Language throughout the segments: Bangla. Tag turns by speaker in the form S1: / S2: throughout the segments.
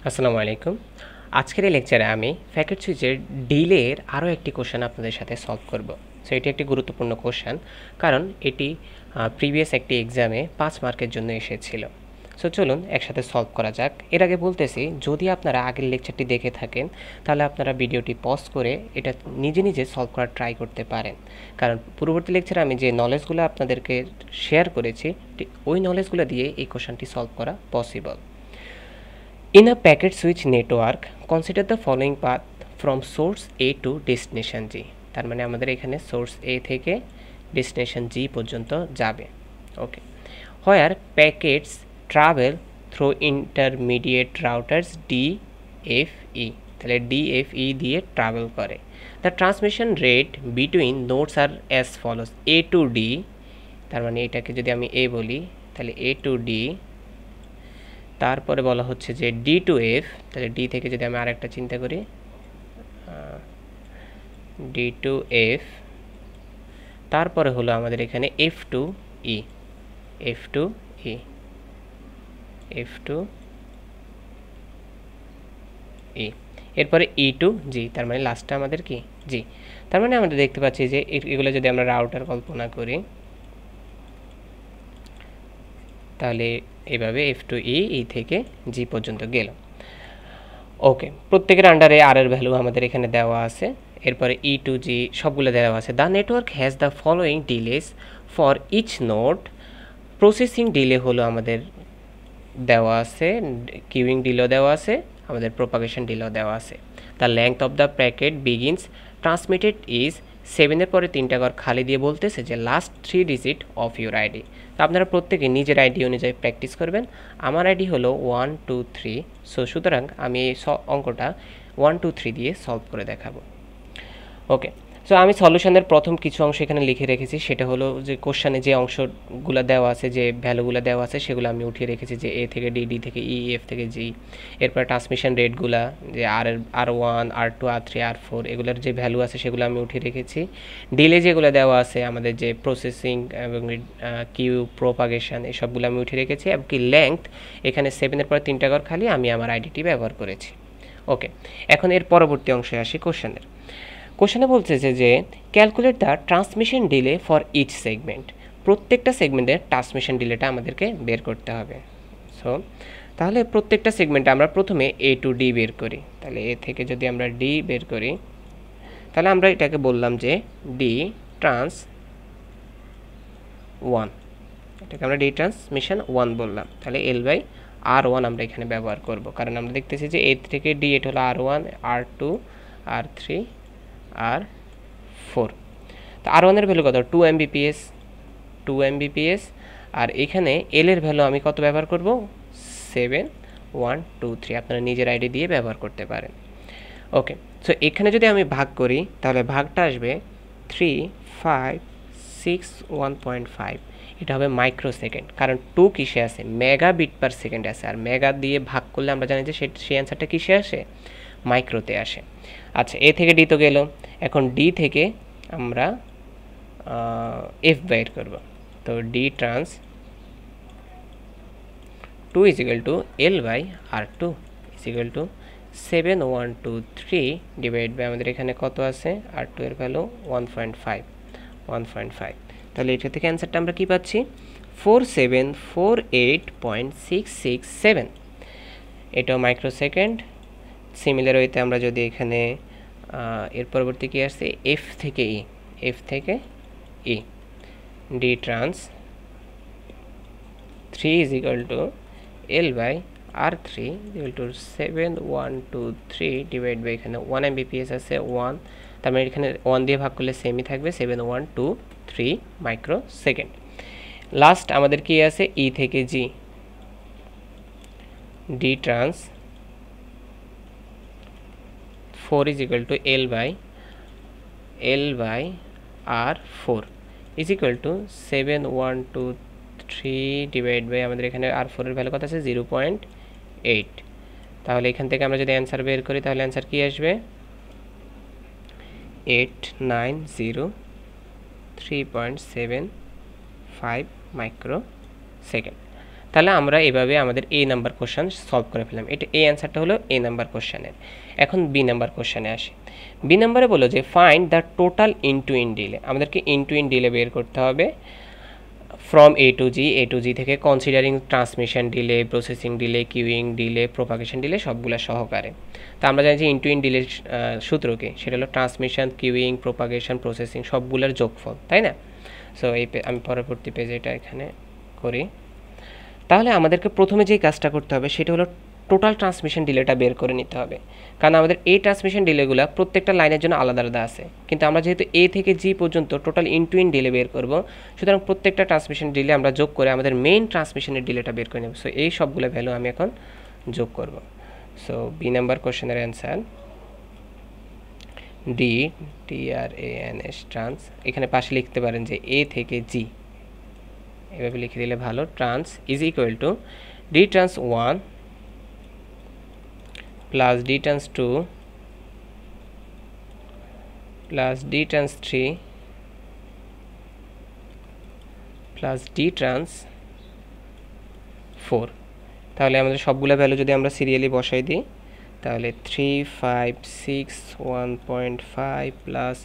S1: আসসালামু আলাইকুম। আজকের এই লেকচারে আমি প্যাকেট সুইচের ডিলের আরও একটি কোশ্চেন আপনাদের সাথে সলভ করব। সো এটি একটি গুরুত্বপূর্ণ কোশ্চেন, কারণ এটি প্রিভিয়াস একটি এক্সামে 5 মার্কের জন্য এসেছিল। সো চলুন একসাথে সলভ করা যাক। এর আগে বলতেছি, যদি আপনারা আগের লেকচারটি দেখে থাকেন তাহলে আপনারা ভিডিওটি পজ করে এটা নিজে নিজে সলভ করার ট্রাই করতে পারেন, কারণ পূর্ববর্তী লেকচারে আমি যে নলেজগুলো আপনাদেরকে শেয়ার করেছি ওই নলেজগুলো দিয়ে এই কোশ্চেনটি সলভ করা possible. In a packet switch network, consider the following path from source A to destination G. তার মানে আমাদের এখানে source A থেকে destination G পর্যন্ত যাবে। ওকে, where packets travel through intermediate routers DFE, তাহলে DFE দিয়ে ট্রাভেল করে। The transmission rate between nodes are as follows: A to D, তার মানে এটাকে যদি আমি A বলি তাহলে A to D, তারপরে বলা হচ্ছে যে ডি টু এফ, তাহলে ডি থেকে যদি আমি আরেকটা চিন্তা করি ডি টু এফ, তারপরে হলো আমাদের এখানে এফ টু ই, এফ টু ই, এফ টু ই, এরপরে ই টু জি, তার মানে লাস্টটা আমাদের কি জি। তার মানে আমরা দেখতে পাচ্ছি যে এগুলো যদি আমরা রাউটার কল্পনা করি তাহলে এভাবে এফ টু ই থেকে জি পর্যন্ত গেল। ওকে, প্রত্যেকের আন্ডারে আর এর ভ্যালু আমাদের এখানে দেওয়া আছে, এরপরে ই টু জি সবগুলো দেওয়া আছে। The network has the following delays for each node. Processing delay হলো আমাদের দেওয়া আছে, কিউইং ডিলেও দেওয়া আছে, আমাদের প্রোপাগেশন ডিলেও দেওয়া আছে। The length of the packet begins transmitted is 7-এর পরে 3টা ঘর খালি দিয়ে বলতেছে যে last 3 digit of your ID. তো আপনারা প্রত্যেকে নিজের আইডি অনুযায়ী প্র্যাকটিস করবেন। আমার আইডি হলো 1 2 3। সো সুতরাং আমি এই অঙ্কটা 1 2 3 দিয়ে সলভ করে দেখাবো। ওকে, সো আমি সলিউশনের প্রথম কিছু অংশ এখানে লিখে রেখেছি, সেটা হলো যে কোশ্চেনে যে অংশগুলো দেওয়া আছে, যে ভ্যালুগুলো দেওয়া আছে সেগুলো আমি উঠিয়ে রেখেছি, যে এ থেকে ডি, ডি থেকে ই, এফ থেকে জি। এরপর ট্রান্সমিশন রেটগুলা, যে আর1 আর2 আর3 আর4 এগুলোর যে ভ্যালু আছে সেগুলো আমি উঠিয়ে রেখেছি। ডিলে যেগুলো দেওয়া আছে আমাদের যে প্রসেসিং এবং কিউ প্রোপাগেশন এসবগুলো আমি উঠিয়ে রেখেছি, এবং কি লেংথ এখানে 7-এর পর 3টা ঘর খালি আমি আমার আইডিটি ব্যবহার করেছি। ওকে, এখন এর পরবর্তী অংশে আসি কোশ্চেনের। কোশ্চেনে বলছে যে calculate the transmission delay for each segment. প্রত্যেকটা সেগমেন্টের ট্রান্সমিশন ডিলেটা আমাদেরকে বের করতে হবে। সো তাহলে প্রত্যেকটা সেগমেন্টে আমরা প্রথমে এ টু ডি বের করি। তাহলে এ থেকে যদি আমরা ডি বের করি তাহলে আমরা এটাকে বললাম যে ডি ট্রান্স 1, এটাকে আমরা ডি ট্রান্সমিশন 1 বললাম। তাহলে এল বাই আর ওয়ান আমরা এখানে ব্যবহার করব, কারণ আমরা দেখতেছি যে এ থেকে ডি এটা হলো আর1 আর2 আর3 আর 4। তো আর ওয়ানের ভ্যালু কত? 2 Mbps, 2 Mbps। আর এখানে এল এর ভ্যালু আমি কত ব্যবহার করব? 7 1 2 3। আপনারা নিজের আইডি দিয়ে ব্যবহার করতে পারেন। ওকে, সো এখানে যদি আমি ভাগ করি তাহলে ভাগটা আসবে 3 5 6 1.5। এটা হবে মাইক্রো সেকেন্ড, কারণ 2 কিসে আছে? মেগা বিট পার সেকেন্ড আছে, আর মেগা দিয়ে ভাগ করলে আমরা জানি যে সেই অ্যান্সারটা কিসে আসে? মাইক্রোতে আসে। আচ্ছা, এ থেকে ডি তো গেল, এখন ডি থেকে আমরা এফ বাইর করব। তো D trans 2 is equal to L by R two is equal to 7 1 2 3 divide by আমাদের এখানে কত আছে? আর টু এর ভ্যালু 1.5। তাহলে এটা থেকে অ্যান্সারটা আমরা কি পাচ্ছি? 4748.667। এটাও মাইক্রো সেকেন্ড। সিমিলার ওয়েতে আমরা যদি এখানে এর পরবর্তী কি আসছে? এফ থেকে ই, এফ থেকে E, D trans 3 is equal to L by R three equal to 7 1 2 3 divide by এখানে 1 Mbps আছে 1, তার মানে এখানে 1 দিয়ে ভাগ করলে সেমই থাকবে 7 1 2 3 মাইক্রো সেকেন্ড। লাস্ট আমাদের কি আছে? ই থেকে জি, D trans 4 is equal to L by R4 is equal to 7 1 2 3 divide by আমাদের এখানে R4 এর ভ্যালু কত আছে? 0.8। তাহলে এখান থেকে আমরা যদি অ্যান্সার বের করি তাহলে অ্যান্সার কি আসবে? 8903.75 মাইক্রো সেকেন্ড। তাহলে আমরা এভাবে আমাদের এ নাম্বার কোশ্চেন সলভ করে ফেললাম। এটা এই অ্যান্সারটা হলো এ নাম্বার কোশ্চেনের। এখন বি নাম্বার কোশ্চেনে আসে। বি নাম্বারে বলো যে find the total end to end delay. আমাদেরকে ইন টু ইন ডিলে বের করতে হবে ফ্রম এ টু জি থেকে considering transmission delay, processing delay, queueing delay, propagation delay সবগুলো সহকারে। তো আমরা জানি যে ইন টু ইন ডিলের সূত্র কি, সেটা হলো ট্রান্সমিশন, কিউইং, প্রোপাগেশন, প্রসেসিং সবগুলোর যোগফল, তাই না? সো আমি পরবর্তী পেজে এটা এখানে করি। তাহলে আমাদেরকে প্রথমে যেই কাজটা করতে হবে সেটা হলো টোটাল ট্রান্সমিশন ডিলেটা বের করে নিতে হবে। কারণ আমাদের এই ট্রান্সমিশন ডিলেগুলো প্রত্যেকটা লাইনের জন্য আলাদা আলাদা আছে, কিন্তু আমরা যেহেতু এ থেকে জি পর্যন্ত total end to end delay বের করব, সুতরাং প্রত্যেকটা ট্রান্সমিশন ডিলে আমরা যোগ করে আমাদের মেইন ট্রান্সমিশনের ডিলেটা বের করে নেব। সো এই সবগুলো ভ্যালু আমি এখন যোগ করব। সো বি নাম্বার কোশ্চেনের অ্যান্সার ডি, TRANS ট্রান্স। এখানে পাশে লিখতে পারেন যে এ থেকে জি, এভাবে লিখে দিলে ভালো। Trans is equal two D trans 1 plus D trans 2 plus D trans 3 plus D trans 4। তাহলে আমাদের সবগুলো ভ্যালু যদি আমরা সিরিয়ালি বসাই দিই, তাহলে 3, 5, 6, 1.5 প্লাস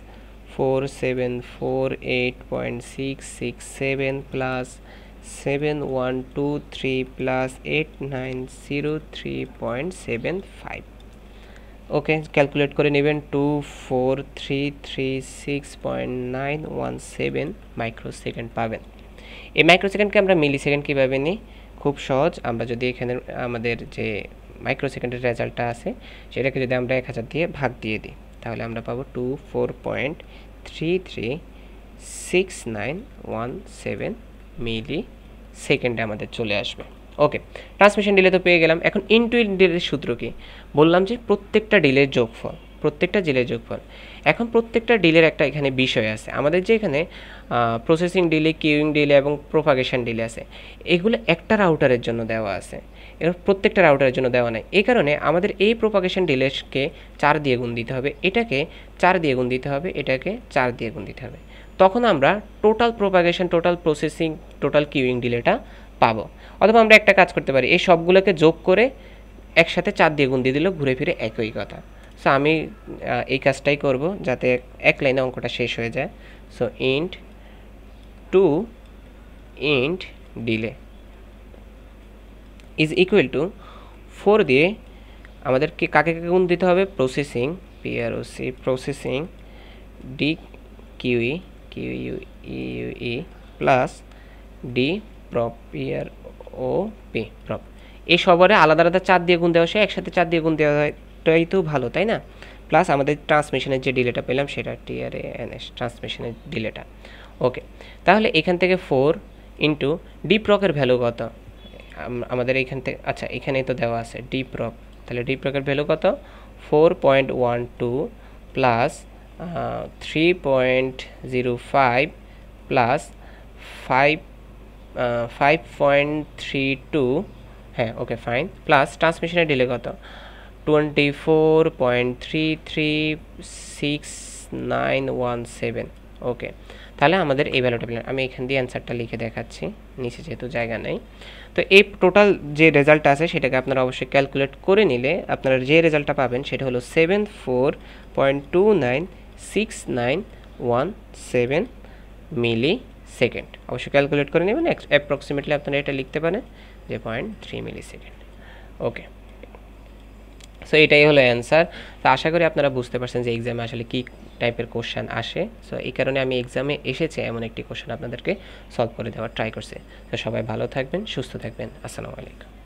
S1: 4, 7, 4, 8.6, 6, 7 প্লাস 7, 1, 2, 3 প্লাস 8, 9, 0, 3.75। ওকে, ক্যালকুলেট করে নেবেন। 24336.917 মাইক্রোসেকেন্ড পাবেন। এই মাইক্রোসেকেন্ডকে আমরা মিলি সেকেন্ড কীভাবে নিই? খুব সহজ। আমরা যদি এখানে আমাদের যে মাইক্রোসেকেন্ডের রেজাল্টটা আছে সেটাকে যদি আমরা 1000 দিয়ে ভাগ দিয়ে দিই, তাহলে আমরা পাবো 24.336917 মিলি সেকেন্ডে আমাদের চলে আসবে। ওকে, ট্রান্সমিশন ডিলে তো পেয়ে গেলাম। এখন ইন টু ইন ডিলের সূত্র কি? বললাম যে প্রত্যেকটা ডিলের যোগফল, প্রত্যেকটা ডিলের যোগফল। এখন প্রত্যেকটা ডিলের একটা এখানে বিষয় আছে। আমাদের যে এখানে প্রসেসিং ডিলে, কিউইং ডিলে এবং প্রোপাগেশন ডিলে আছে, এগুলো একটা রাউটারের জন্য দেওয়া আছে, এর প্রত্যেকটা রাউটারের জন্য দেওয়া নাই। এই কারণে আমাদের এই প্রোপাগেশন ডিলেকে 4 দিয়ে গুণ দিতে হবে, এটাকে 4 দিয়ে গুণ দিতে হবে, এটাকে 4 দিয়ে গুণ দিতে হবে। তখন আমরা total propagation, total processing, total queuing ডিলেটা পাবো। অথবা আমরা একটা কাজ করতে পারি, এই সবগুলোকে যোগ করে একসাথে 4 দিয়ে গুণ দিয়ে দিল, ঘুরে ফিরে একই কথা। সো আমি এই কাজটাই করব যাতে এক লাইনে অঙ্কটা শেষ হয়ে যায়। So int to int delay is equal to 4 দিয়ে আমাদেরকে কাকে গুণ দিতে হবে? Processing, PROC processing, D queue queue plus D prop PROP prop. এই সবারে আলাদা আলাদা 4 দিয়ে গুণ দেওয়া, সে একসাথে 4 দিয়ে গুণ দেওয়াটাই তো ভালো, তাই না? প্লাস আমাদের ট্রান্সমিশনের যে ডিলেটা পেলাম সেটা TRANS ট্রান্সমিশনের ডিলেটা। ওকে, তাহলে এখান থেকে 4 ইন্টু ডি প্রকের ভ্যালু কত আমাদের এইখান থেকে? আচ্ছা, এখানেই তো দেওয়া আছে ডি প্রক। তাহলে ডি প্রকের ভ্যালু কত? 4.12 প্লাস 3.05 প্লাস 5.32, হ্যাঁ ওকে ফাইন, প্লাস ট্রান্সমিশনের ডিলে কত? 24.336917। ওকে, তাহলে আমাদের এই ভ্যালুটা পেলাম। আমি এখান দিয়ে অ্যান্সারটা লিখে দেখাচ্ছি, নিচে যেহেতু জায়গা নেই। তো এই টোটাল যে রেজাল্টটা আছে সেটাকে আপনারা অবশ্যই ক্যালকুলেট করে নিলে আপনারা যে রেজাল্টটা পাবেন সেটা হলো 74.296917 মিলি সেকেন্ড। অবশ্যই ক্যালকুলেট করে নেবেন, অ্যাপ্রক্সিমেটলি আপনারা এটা লিখতে পারেন যে 0.3 মিলি সেকেন্ড। ওকে, সো এটাই হলো অ্যান্সার। তো আশা করি আপনারা বুঝতে পারছেন যে এক্সামে আসলে কী টাইপের কোশ্চেন আসে। সো এই কারণে আমি এক্সামে এসেছে এমন একটি কোশ্চেন আপনাদেরকে সলভ করে দেওয়ার ট্রাই করছি। তো সবাই ভালো থাকবেন, সুস্থ থাকবেন। আসসালামু আলাইকুম।